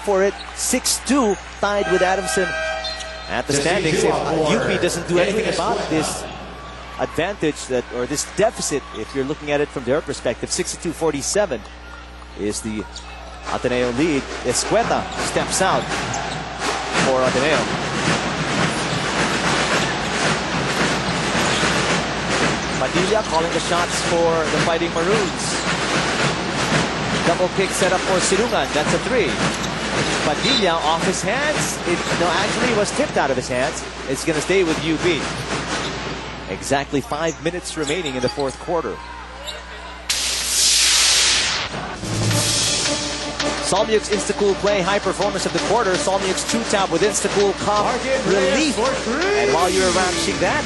for it. 6-2, tied with Adamson at the standings. If UP doesn't do anything about this advantage or this deficit, if you're looking at it from their perspective, 62-47 is the Ateneo lead. Escueta steps out for Ateneo. Padilla calling the shots for the Fighting Maroons. Double kick set up for Sirungan. That's a 3. Padilla off his hands. Actually, it was tipped out of his hands. It's going to stay with UP. Exactly 5 minutes remaining in the fourth quarter. Solmiuk's Insta-Cool play, high performance of the quarter. Solmiuk's 2-tap with Insta-Cool comp relief. And while you're watching that,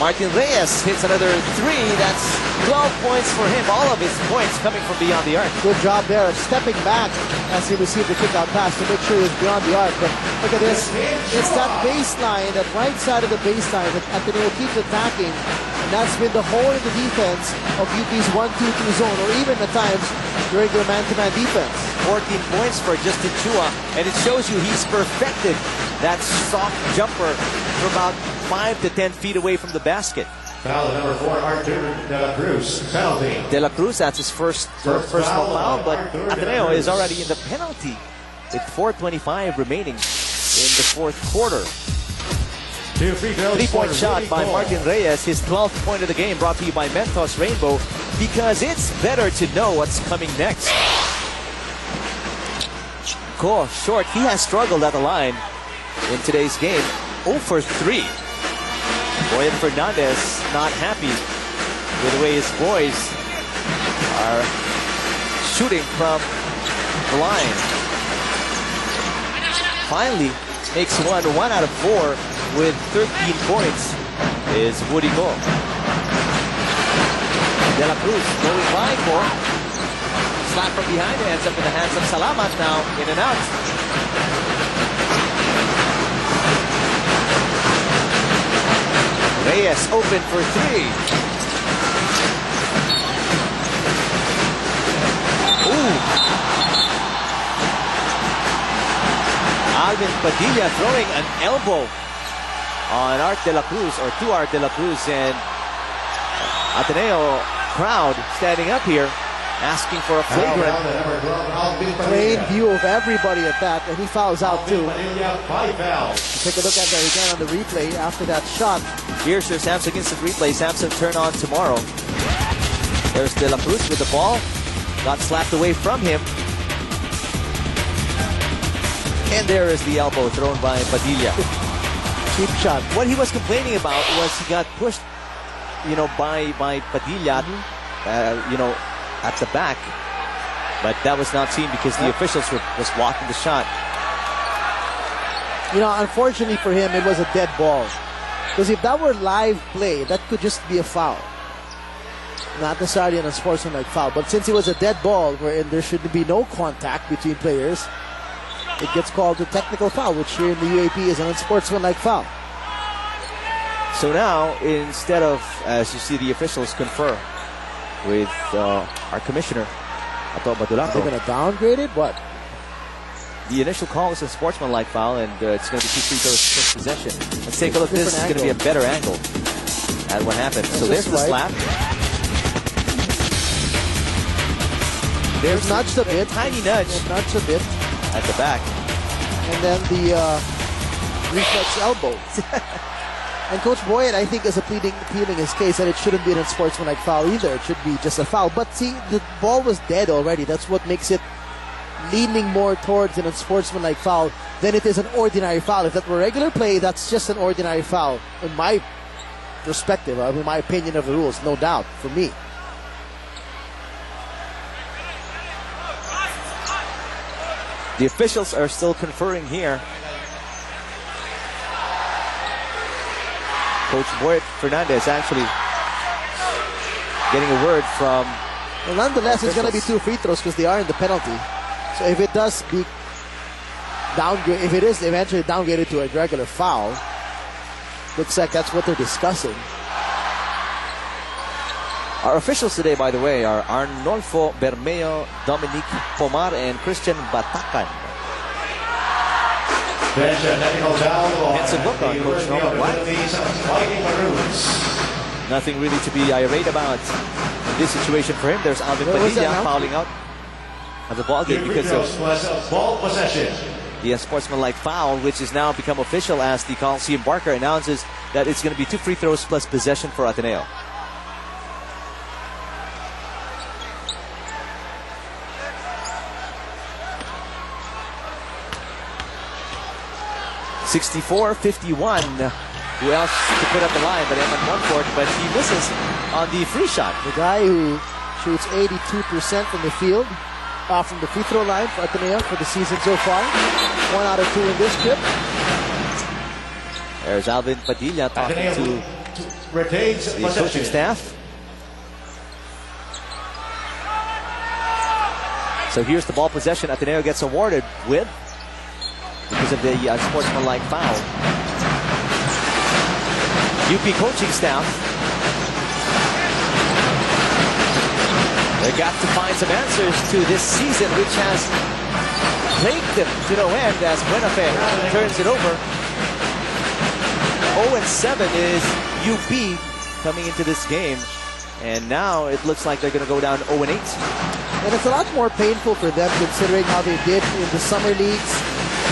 Martin Reyes hits another 3. That's 12 points for him. All of his points coming from beyond the arc. Good job there of stepping back as he received the kick-out pass to make sure he was beyond the arc. But look at this. It's that baseline, that right side of the baseline that Ateneo keeps attacking. And that's been the hole in the defense of UP's 1-2-3 zone, or even at times during their man-to-man defense. 14 points for Justin Chua, and it shows you he's perfected that soft jumper from about 5 to 10 feet away from the basket. Foul number 4, Arthur De La Cruz. Penalty. De La Cruz, that's his first personal foul, but Ateneo is already in the penalty with 4:25 remaining in the fourth quarter. 3-point shot by Martin Reyes, his 12th point of the game, brought to you by Mentos Rainbow, because it's better to know what's coming next. Go short. He has struggled at the line in today's game. 0 for 3. Boyan Fernandez not happy with the way his boys are shooting from the line. Finally makes 1 out of 4 with 13 points is Woody Go. De La Cruz going by for slap from behind, ends up in the hands of Salamat now, in and out. Reyes open for 3. Ooh. Alvin Padilla throwing an elbow on Art De La Cruz, or to Art De La Cruz, and Ateneo crowd standing up here asking for a flagrant. Plain view of everybody at that, and he fouls out too. Take a look at that again on the replay after that shot. Here's your Samsung Instant Replay. Samsung turn on tomorrow. There's De La Cruz with the ball. Got slapped away from him. And there is the elbow thrown by Padilla. Cheap shot. What he was complaining about was he got pushed, by Padilla, at the back. But that was not seen because the officials was blocking the shot. Unfortunately for him, it was a dead ball. Because if that were live play, that could just be a foul. Not necessarily an unsportsmanlike foul. But since it was a dead ball, wherein there should be no contact between players, it gets called a technical foul, which here in the UAP is an unsportsmanlike foul. So now, instead of, as you see, the officials confer with our commissioner, Ato Badulaco. They're going to downgrade it? What? The initial call was a sportsmanlike foul, and it's going to be 2 free throws first possession. Let's take a look. This is going to be a better angle at what happened. So there's the slap. There's nudged a bit. Tiny nudge. Nudged a bit. At the back. And then the reflex elbow. And Coach Boyd, I think, is appealing his case that it shouldn't be an unsportsmanlike foul either. It should be just a foul. But see, the ball was dead already. That's what makes it leaning more towards an unsportsmanlike foul than it is an ordinary foul. If that were regular play, that's just an ordinary foul. In my perspective, in my opinion of the rules, no doubt, for me. The officials are still conferring here. Coach Boyd Fernandez actually getting a word from... Well, nonetheless, it's going to be 2 free throws because they are in the penalty. So if it does be downgraded, if it is eventually downgraded to a regular foul, looks like that's what they're discussing. Our officials today, by the way, are Arnolfo Bermeo, Dominic Pomar, and Christian Batacan. Bench a technical foul It's a book on Coach Norman White. Fighting Maroons. Nothing really to be irate about in this situation for him. There's Alvin Padilla fouling out of the ball game because of ball possession. the sportsmanlike foul, which has now become official as the Coliseum Barker announces that it's going to be 2 free throws plus possession for Ateneo. (64-51). Who else to put up the line but Eman Montfort, but he misses on the free shot. The guy who shoots 82% from the field, from the free throw line for Ateneo for the season so far. 1 out of 2 in this trip. There's Alvin Padilla talking to retains the coaching staff. So here's the ball possession Ateneo gets awarded with because of the sportsmanlike foul. UP coaching staff, they got to find some answers to this season, which has plagued them to no end as Buenafe turns it over. 0-7 is UP coming into this game, and now it looks like they're going to go down 0-8. And it's a lot more painful for them considering how they did in the summer leagues.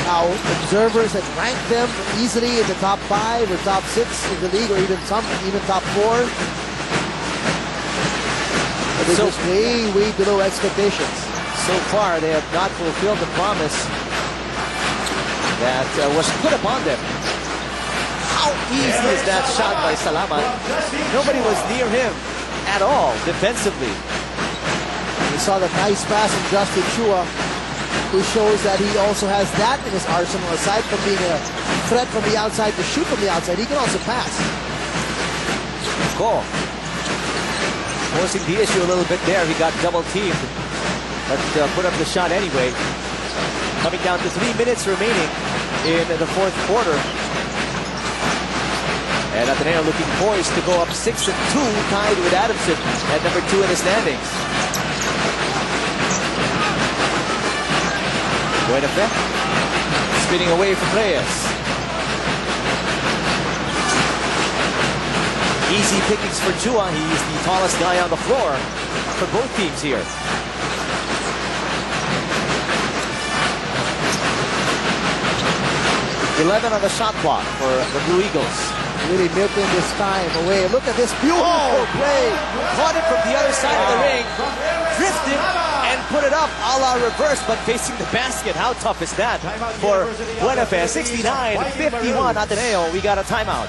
How observers had ranked them easily in the top 5 or top 6 in the league, or even top 4. But they're just way below expectations. So far, they have not fulfilled the promise that was put upon them. How easy is that shot by Salamat? Nobody was near him at all defensively. We saw the nice pass from Justin Chua, who shows that he also has that in his arsenal. Aside from being a threat from the outside to shoot from the outside, he can also pass. Goal. Forcing the issue a little bit there. He got double teamed, but put up the shot anyway. Coming down to 3 minutes remaining in the 4th quarter. And Ateneo looking poised to go up 6-2, tied with Adamson at number 2 in the standings. Buenafe spinning away from Reyes. Easy pickings for Chua. He's the tallest guy on the floor for both teams here. 11 on the shot clock for the Blue Eagles. Really milking this time away. Look at this beautiful play. Caught it from the other side of the ring. Drifted and put it up a la reverse, but facing the basket. How tough is that for Buenafe? 69-51 Ateneo. We got a timeout.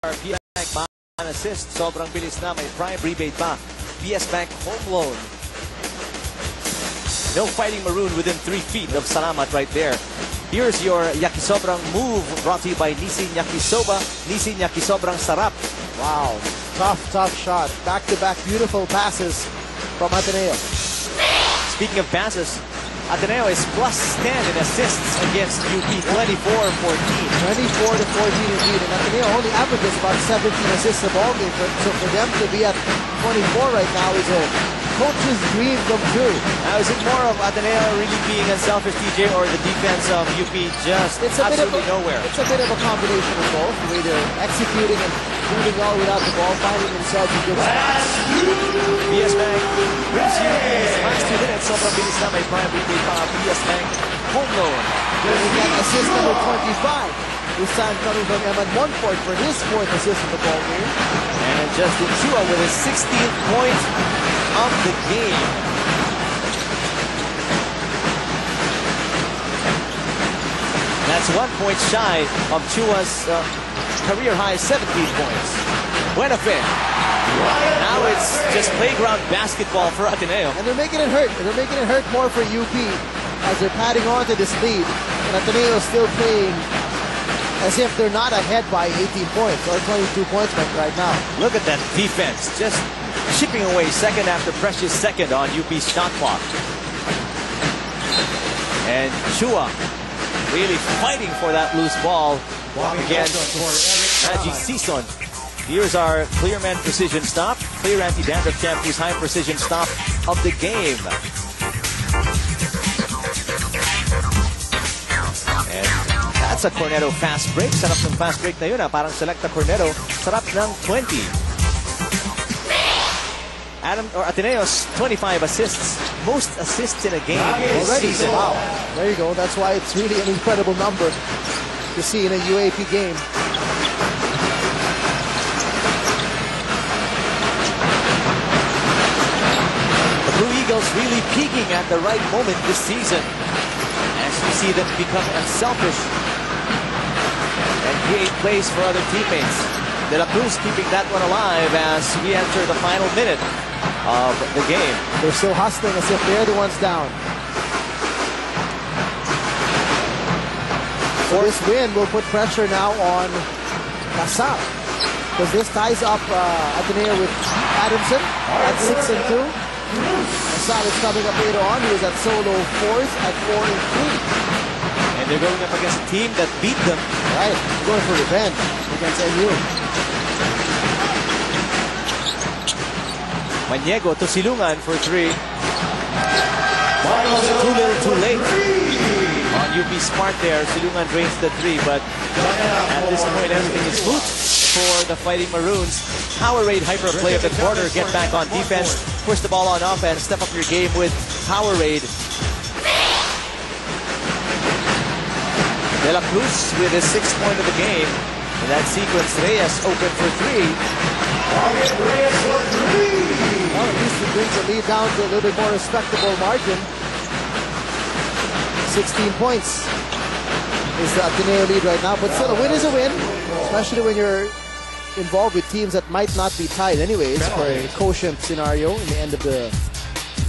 PS Bank assist. Sobrang bilis na. May prime rebate pa. PS Bank home loan. No fighting maroon within 3 feet of Salamat right there. Here's your Yakisobrang move brought to you by Nissin Yakisoba. Nissin Yakisobrang Sarap. Wow. Tough shot. Back-to-back beautiful passes from Ateneo. Speaking of passes, Ateneo is +10 in assists against UP, 24-14. 24-14 indeed. And Ateneo only averages about 17 assists a ball game. So for them to be at 24 right now is a coach's dream come true. Now, is it more of Ateneo really being unselfish, TJ, or the defense of UP just absolutely nowhere? It's a bit of a combination of both. The way they're executing and doing all without the ball, finding themselves in good spots. PS Bank brings you these last 2 minutes. Sobrang bilis na may prime rebate pa. PS Bank home loan. We got assist number 25. This time coming from Eman Montfort for his 4th assist of the ball game. And Justin Chua with his 16th point of the game. That's 1 point shy of Chua's career high 17 points. Buenafe. Now it's just playground basketball for Ateneo. And they're making it hurt. They're making it hurt more for UP as they're padding on to this lead. And Ateneo is still playing as if they're not ahead by 18 points or 22 points right now. Look at that defense. Just chipping away second after precious second on UP's shot clock. And Chua really fighting for that loose ball against Haji Sison. Here's our Clear Man Precision Stop. Clear Anti-Dandruff Shampoo's high precision stop of the game. That's a Cornetto fast break. Sarap ng fast break na yun. Parang Selecta Cornetto. Sarap ng 20. Ateneo's 25 assists. Most assists in a game already. Season. Wow. There you go. That's why it's really an incredible number to see in a UAP game. The Blue Eagles really peaking at the right moment this season. As you see them become unselfish and create plays for other teammates. De La Cruz keeping that one alive as we enter the final minute of the game. They're still hustling as if they're the ones down. So this win will put pressure now on Casal, because this ties up Ateneo with Adamson at 6-2. Casal is coming up later on. He was at solo 4th at 4-3. And they're going up against a team that beat them. Right, going for revenge against MU. Maniego to Silungan for 3. Too little, too late on UP Smart there. Silungan drains the 3, but at this point everything is moot for the Fighting Maroons. Powerade hyper play of the quarter. Get back on defense, push the ball on offense, step up your game with Powerade. De La Cruz with his 6th point of the game. In that sequence, Reyes open for 3. Well, at least it brings the lead down to a little bit more respectable margin. 16 points is the Ateneo lead right now, but still a win is a win, especially when you're involved with teams that might not be tied anyways for a quotient scenario in the end of the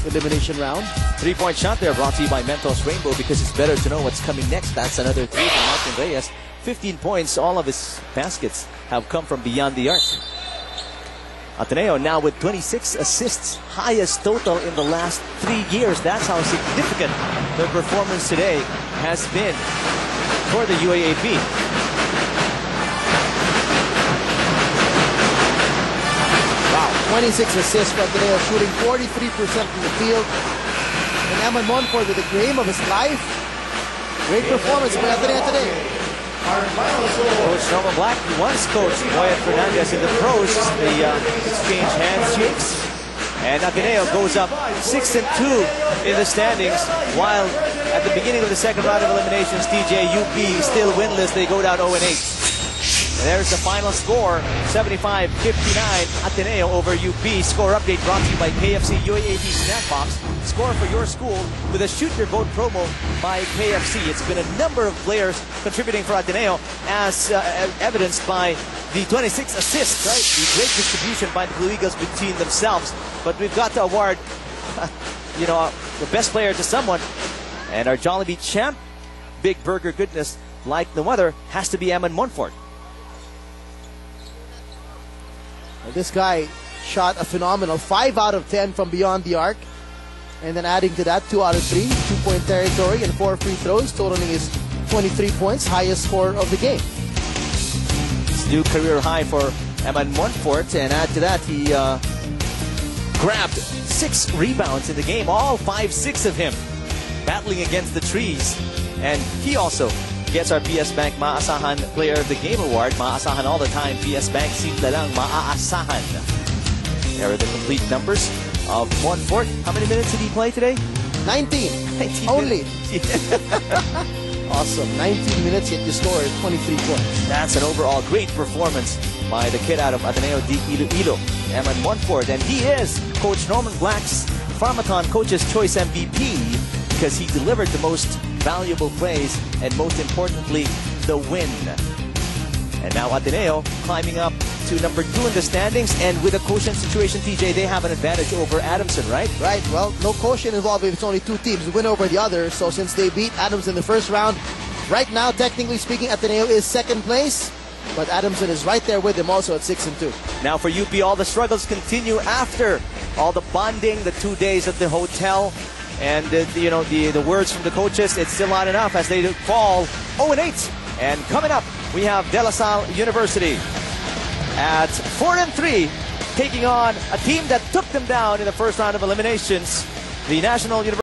elimination round. 3-point shot there brought to you by Mentos Rainbow, because it's better to know what's coming next. That's another 3 from Martin Reyes. 15 points. All of his baskets have come from beyond the arc. Ateneo now with 26 assists, highest total in the last 3 years. That's how significant their performance today has been for the UAAP. Wow, 26 assists for Ateneo, shooting 43% from the field. And Eman Monfort with the game of his life. Great performance by Ateneo today. Coach Norman Black once coached Boyet Fernandez in the pros. The exchange handshakes. And Ateneo goes up 6-2 in the standings, while at the beginning of the second round of eliminations, TJ, UP still winless. They go down 0-8. And there's the final score, 75-59, Ateneo over UP. Score update brought to you by KFC UAAP Snack Box. Score for your school with a Shoot Your Vote promo by KFC. It's been a number of players contributing for Ateneo, as evidenced by the 26 assists, right? The great distribution by the Blue Eagles between themselves. But we've got to award, the best player to someone. And our Jollibee champ, big burger goodness like no other, has to be Eman Monfort. This guy shot a phenomenal 5 out of 10 from beyond the arc. And then adding to that, 2 out of 3, 2-point territory and 4 free throws, totaling his 23 points, highest score of the game. It's new career high for Eman Monfort, and add to that, he grabbed 6 rebounds in the game, all 5-6 of him, battling against the trees. And he also gets our PS Bank Maasahan Player of the Game Award. Maasahan all the time. PS Bank, simple lang, maaasahan. There are the complete numbers of Monfort. How many minutes did he play today? 19 only. Awesome. 19 minutes, yet you scored 23 points. That's an overall great performance by the kid out of Ateneo de Iloilo, Eman Monfort. And he is Coach Norman Black's Pharmaton Coach's Choice MVP, because he delivered the most valuable plays and, most importantly, the win. And now Ateneo climbing up to number 2 in the standings, and with a quotient situation, TJ, they have an advantage over Adamson, right? Right. Well, no quotient involved if it's only 2 teams win over the other. So since they beat Adamson in the first round, right now, technically speaking, Ateneo is 2nd place. But Adamson is right there with him also at 6-2. Now for UP, all the struggles continue after all the bonding, the 2 days at the hotel. And the words from the coaches, it's still not enough as they fall 0-8. And coming up, we have De La Salle University at 4-3, taking on a team that took them down in the first round of eliminations, the National University.